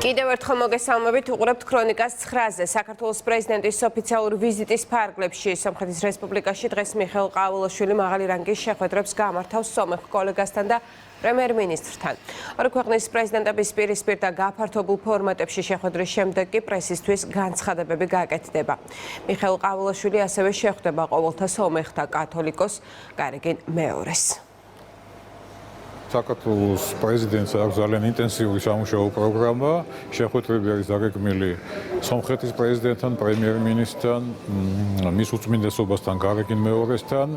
კიდევ ერთხელ მოგესალმებით, უყურებთ ქრონიკას 9-ზე. საქართველოს პრეზიდენტის ოფიციალური ვიზიტის ფარგლებში სომხეთის რესპუბლიკაში დღეს მიხეილ ყავილაშვილი მაღალი რანგის შეხვედრებს გამართავს სომეხ კოლეგასთან და პრემიერ-მინისტრთან. ორი ქვეყნის პრეზიდენტების პირისპირ და გაფართოებულ ფორმატებში შეხვედრის შემდეგ კი პრესისთვის განცხადებები გაკეთდება. მიხეილ ყავილაშვილი ასევე შეხვდება ყოველთა სომეხთა კათოლიკოს გარეგინ მეორეს. საქართველოს პრეზიდენტს აქვს ძალიან ინტენსიური სამუშაო პროგრამა. შეხვედრები არის დაგეგმილი სომხეთის პრეზიდენტთან, პრემიერ-მინისტრთან, მის უწმინდესობასთან, გარეგინ მეორესთან.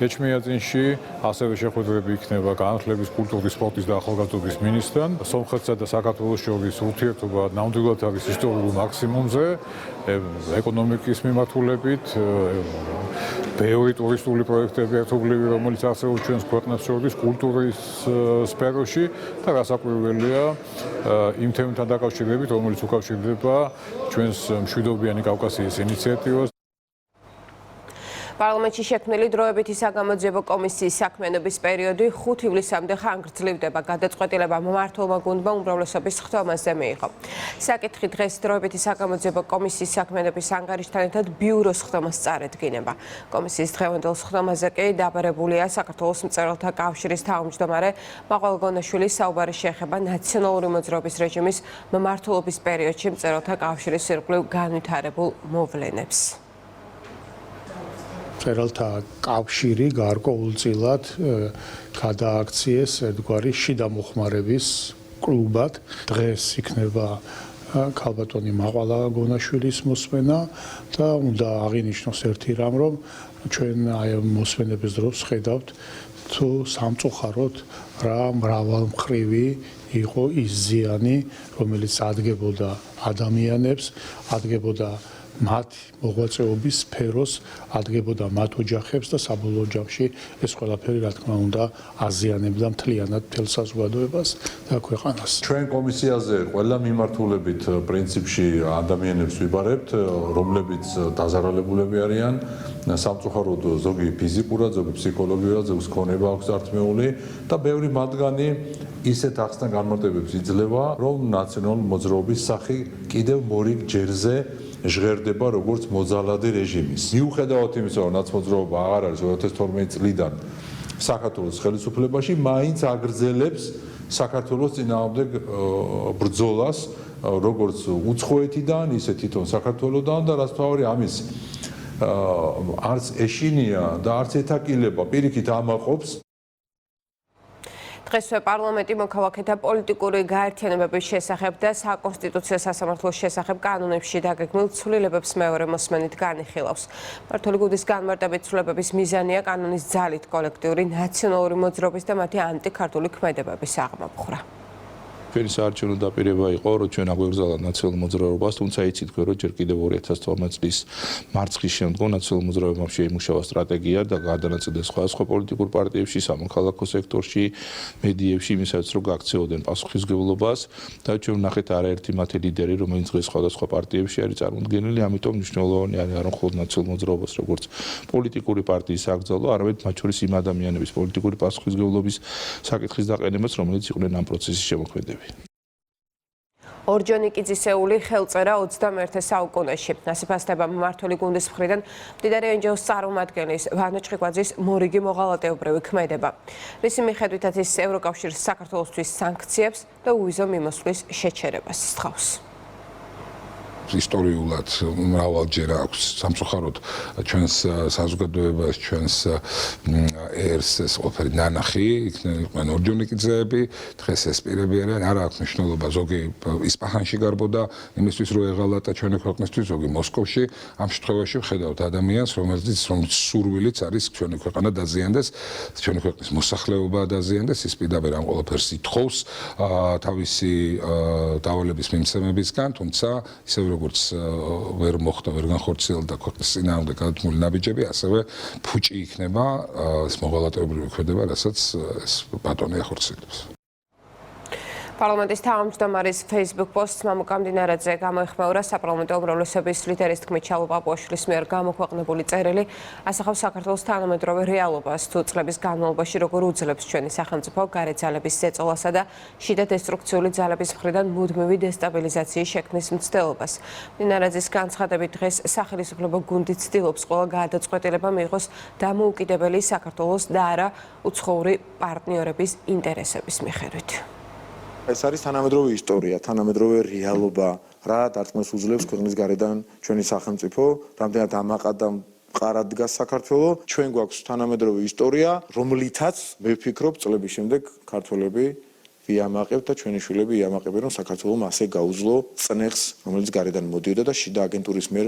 ეჩმიაძინში ასევე შეხვედრები იქნება განათლების, კულტურის, სპორტის და ახალგაზრდობის მინისტრთან. სომხეთსა და საქართველოს შორის ურთიერთობა ნამდვილად არის ისტორიულ მაქსიმუმზე, ეკონომიკის მიმართულებით, ბევრი ტურისტული პროექტები ერთობლივი, რომელიც არსებობს ჩვენს ქვეყნებს შორის კულტურის სფეროში და გასაკვირველია იმ თემებთან დაკავშირებით, რომელიც უკავშირდება ჩვენს მშვიდობიანი კავკასიის ინიციატივას. პარლამენტში შექმნილი დროებითი საგამოძიებო კომისიის საქმიანობის პერიოდი 5 ივლისამდე ხანგრძლივდება. გადაწყვეტილება მმართველმა გუნდმა უმრავლესობის ხდომაზე მიიღო. საკითხი დღეს დროებითი საგამოძიებო კომისიის საქმიანობის ანგარიშთან ერთად ბიუროს ხდომას წარედგინება. კომისიის დღევანდელ ხდომაზე კი დაბარებულია საქართველოს მწერალთა კავშირის თავმჯდომარე მაყვალ გონაშვილის საუბარი შეეხება ნაციონალური მოძრაობის რეჟიმის მმართველობის პერიოდში მწერალთა კავშირის ირგვლივ განვითარებულ მოვლენებს. მწერალთა კავშირი გარკვეულწილად გადააქციეს ერთგვარი შიდა მოხმარების კლუბად. დღეს იქნება ქალბატონი მაყვალ გონაშვილის მოსმენა და უნდა აღინიშნოს ერთი რამ, რომ ჩვენ აი მოსმენების დროს ხედავთ თუ სამწუხაროდ რა მრავალმხრივი იყო ის ზიანი, რომელიც ადგენდა ადამიანებს, ადგენდა მათ მოღვაწეობის სფეროს, ადგენდა მათ ოჯახებს და საბოლოო ჯამში ეს ყველაფერი რა თქმა უნდა აზიანებდა მთლიანად მთელ საზოგადოებას და ქვეყანას. ჩვენ კომისიაზე ყველა მიმართულებით პრინციპში ადამიანებს ვიბარებთ, რომლებიც დაზარალებულები არიან, სამწუხაროდ ზოგი ფიზიკურად, ზოგი ფსიქოლოგიურად, ზოგს ქონება აქვს დართმეული და ბევრი მათგანი ისეთ ახსნა განმარტებებს იძლევა, რომ ნაციონალური მოძრაობის სახი კიდევ მორიგ ჯერზე ჟღერდება როგორც მოძალადე რეჟიმის. მიუხედავად იმისა, რომ ნაცმოძრაობა აღარ არის 2012 წლიდან საქართველოს ხელისუფლებაში, მაინც აგრძელებს საქართველოს წინააღმდეგ ბრძოლას, როგორც უცხოეთიდან, ისე თვითონ საქართველოსთან და რაც თავი ამის არც ეშინია და არც ეთაკილება პირიქით ამაყობს. დღესვე პარლამენტი მოქალაქეთა პოლიტიკური გაერთიანებების შესახებ და საკონსტიტუციო სასამართლოს შესახებ კანონებში დაგეგმილ ცვლილებებს მეორე მოსმენით განიხილავს. მმართველი გუნდის განმარტებით ცვლილებების მიზანია კანონის ძალით კოლექტიური ნაციონალური მოძრაობის და მათი ანტიქართული ქმედებების აღმოფხვრა. ჩვენი საარჩევნო დაპირება იყო, რომ ჩვენ აგვეგზავნათ ნაციონალურ მოძრაობას, თუმცა იცით, რომ ჯერ კიდევ 2012 წლის მარცხის შემდგომ ნაციონალურ მოძრაობამ შეიმუშავა სტრატეგია და გადანაწილეს სხვა პოლიტიკურ პარტიებში, სამოქალაქო სექტორში, მედიებში, იმისაც რომ გაქცეოდნენ პასუხისმგებლობას და ჩვენ ვნახეთ არაერთი მათი ლიდერი, რომელიც დღეს სხვადასხვა პარტიებში არის წარმოდგენილი, ამიტომ მნიშვნელოვანი არის არა მხოლოდ ნაციონალურ მოძრაობას როგორც პოლიტიკური პარტიის აკრძალვა, არამედ მათ შორის იმ ადამიანების პოლიტიკური პასუხისმგებლობის საკითხის დაყენებაც, რომელიც იყვნენ ამ პროცესის შემოქმედები. ორჯონიკიძისეული ხელწერა 21 საუკუნეში. ასე ფასდება მმართველი გუნდის მხრიდან მდიდარი ენჯოს წარმომადგენლის ვანო ჩხიკვაძის მორიგი მოღალატეობრივი ქმედება. რისი მიხედვითაც ის ევროკავშირის საქართველოსთვის სანქციებს და უვიზო მიმოსვლის შეჩერებას სთხოვს. ისტორიულად მრავალჯერ აქვს სამწუხაროდ ჩვენს საზოგადოებას, ჩვენს ერს ეს ყველაფერი ნანახი, იყვნენ ორჯონიკიძეები, დღეს ეს პირები არიან, არ აქვს მნიშვნელობა ზოგი ისპაჰანში გარბოდა იმისთვის რომ ეღალატა ჩვენი ქვეყნისთვის, ზოგი მოსკოვში, ამ შემთხვევაში ვხედავთ ადამიანს, რომელიც სურვილიც არის ჩვენი ქვეყანა დაზიანდეს, ჩვენი ქვეყნის მოსახლეობა დაზიანდეს, ის პირდაპირ ამ ყველაფერს ითხოვს თავისი დავალების მიმცემებისგან, თუმცა ისევ როგორც ვერ მოხდა, ვერ განხორციელდა ქვეყნის წინააღმდეგ გადადგმული ნაბიჯები, ასევე ფუჭი იქნება ეს მოღალატეობრივი ქმედება, რასაც ეს ბატონი ახორციელებს. პარლამენტის თავმჯდომარის Facebook პოსტს მამუკამდინარაძე გამოიხმეურა საპარლამენტო უმრავლესობის ლიდერის თქმით ჩალო პაპუაშვილის მიერ გამოქვეყნებული წერილი ასახავს საქართველოს თანამედროვე რეალობას თუ წლების განმავლობაში როგორ უძლებს ჩვენი სახელმწიფო გარე ძალების ზეწოლასა და შიდა დესტრუქციული ძალების მხრიდან მუდმივი დესტაბილიზაციის შექმნის მცდელობას. მდინარაძის განცხადებით დღეს სახელმწიფო გუნდი ცდილობს ყველა გადაწყვეტილება მიიღოს დამოუკიდებელი საქართველოს და არა უცხოური პარტნიორების ინტერესების მიხედვით. ეს არის თანამედროვე ისტორია, თანამედროვე რეალობა, რა დარტყმას უძლებს ქვეყნის გარედან ჩვენი სახელმწიფო, რამდენად ამაყად მყარად დგას საქართველო, ჩვენ გვაქვს თანამედროვე ისტორია, რომლითაც მე ვფიქრობ წლების შემდეგ ქართველები ვიამაყებთ და ჩვენი შვილები იამაყებენ, რომ საქართველოს ასე გაუძლო წნეხს, რომელიც გარედან მოდიოდა და შიდა აგენტურის მიერ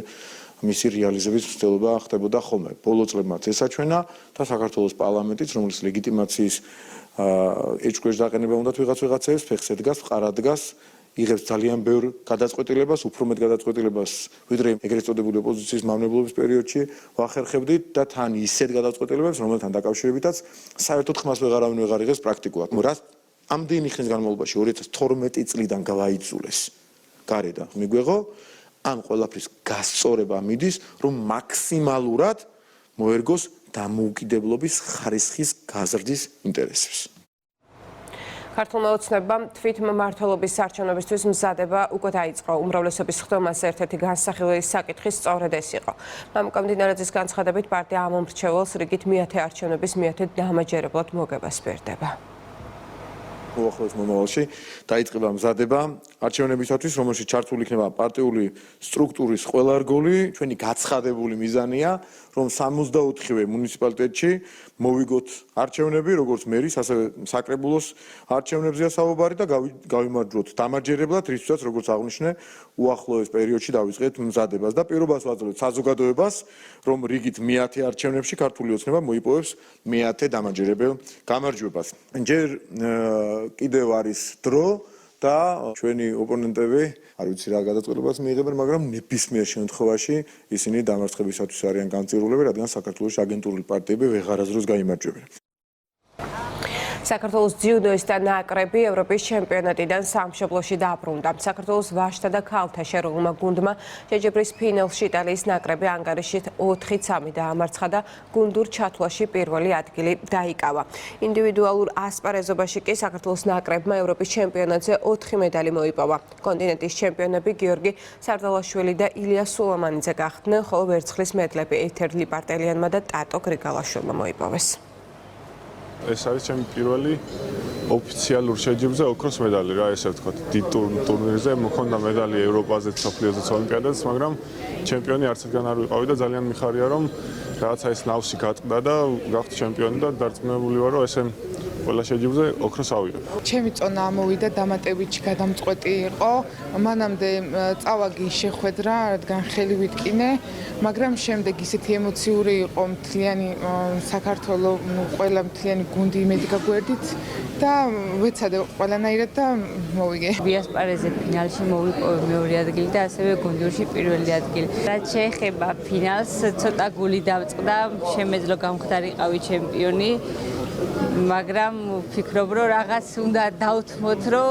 მისი რეალიზების მცდელობა ხდებოდა ხოლმე. ბოლო წლებმაც ესაჩვენა და საქართველოს პარლამენტიც, რომელიც ლეგიტიმაციის ეჭქვეშ დაყენება უნდათ ვიღაცებს ფეხს ედგას, მყარად დგას, იღებს ძალიან ბევრ გადაწყვეტილებას, უფრო მეტ გადაწყვეტილებას, ვიდრე ეგრეთ წოდებული ოპოზიციის მავნებლობის პერიოდში ვახერხებდით და თან ისეთ გადაწყვეტილებებს, რომელთან დაკავშირებითაც საერთოდ ხმას ვეღარავინ ვეღარ იღებს პრაქტიკულად. რა ამდენი ხნის განმავლობაში 2012 წლიდან გავაიძულეს გარედან მიგვეღო, ამ ყველაფრის გასწორება მიდის, რომ მაქსიმალურად მოერგოს დამოუკიდებლობის ხარისხის გაზრდის ინტერესებს. ქართულმა ოცნებამ თვითმმართველობის არჩევნებისთვის მზადება უკვე დაიწყო. უმრავლესობის ხდომას ერთ-ერთი განსახილველი საკითხი სწორედ ეს იყო. მამუკამდინარაძის განცხადებით პარტია ამომრჩეველს რიგით მეათე არჩევნების მეათე დამაჯერებლად მოგებას სპერდება. უახლოეს მომავალში დაიწყება მზადება არჩევნებისათვის, რომელშიც ჩართული იქნება პარტიული სტრუქტურის ყველა რგოლი. ჩვენი გაცხადებული მიზანია, რომ 64-ვე მუნიციპალიტეტში მოვიგოთ არჩევნები, როგორც მერის, ასევე საკრებულოს არჩევნებზეა საუბარი და გავიმარჯვოთ დამაჯერებლად, რისთვისაც როგორც აღნიშნე, უახლოეს პერიოდში დავიწყეთ მზადებას და პირობას ვაძლევთ საზოგადოებას, რომ რიგით მეათე არჩევნებში ქართული ოცნება მოიპოვებს მეათე დამაჯერებელ გამარჯვებას. ჯერ კიდევ არის დრო და ჩვენი ოპონენტები არ ვიცი რა გადაწყვეტილებას მიიღებენ, მაგრამ ნებისმიერ შემთხვევაში ისინი დამარცხებისათვის არიან განწირულები, რადგან საქართველოს აგენტურული პარტიები ვეღარასდროს გაიმარჯვებენ. საქართველოს ძიუდოისტთა ნაკრები ევროპის ჩემპიონატიდან სამშობლოში დაბრუნდა. საქართველოს ვაჟთა და ქალთა შერეულმა გუნდმა ჯეჯებრის ფინალში იტალიის ნაკრები ანგარიში 4-3 დაამარცხა და გუნდურ ჩათვლაში პირველი ადგილი დაიკავა. ინდივიდუალურ ასპარეზობაში კი საქართველოს ნაკრებმა ევროპის ჩემპიონატზე 4 მედალი მოიპოვა. კონტინენტის ჩემპიონები გიორგი სარდალაშვილი და ილია სულამანიძე გახდნენ, ხოლო ვერცხლის მედლები ეთერ ლიპარტელიანმა და ტატო გრიგალაშვილმა მოიპოვეს. ეს არის ჩემი პირველი ოფიციალურ შეჯიბრზე ოქროს მედალი რა ესე ვთქვათ. დიდ ტურნირზე მქონდა მედალი ევროპაზეც, სოფლიოზეც, ოლიმპიადაზეც, მაგრამ ჩემპიონი არც ერთგან არ ვიყავი და ძალიან მიხარია რომ რაღაცა ეს ნავსი გატყდა და გავხდი ჩემპიონი და დარწმუნებული ვარ რომ ესე ყველა შეჯიბრზე ოქროს ავიღებ. ჩემი წონა ამოვიდა დამატებითი გადამწყვეტი იყო. მანამდე წავაგი შეხვედრა, რადგან ხელი ვიტკინე, მაგრამ შემდეგ ისეთი ემოციური იყო მთლიანი საქართველოს ყველა მთლიანი გუნდი იმედი გაგვერდით და ვეცადე ყველანაირად და მოვიგე. ვიასპარეზე ფინალში მოვიპოვე მეორე ადგილი და ასევე გუნდურში პირველი ადგილი. რაც შეეხება ფინალს, ცოტა გული დავწყდა, შემეძლო გამხდარიყავი ჩემპიონი. მაგრამ ვფიქრობ, რომ რაღაც უნდა დავთმოთ, რომ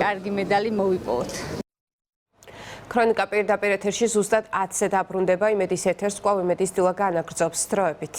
კარგი მედალი მოვიპოვოთ. ქრონიკა პირდაპირ ეთერში ზუსტად 10-ზე დაბრუნდება. იმედის ეთერს კვლავ იმედის დილა განაგრძობს. დროებით.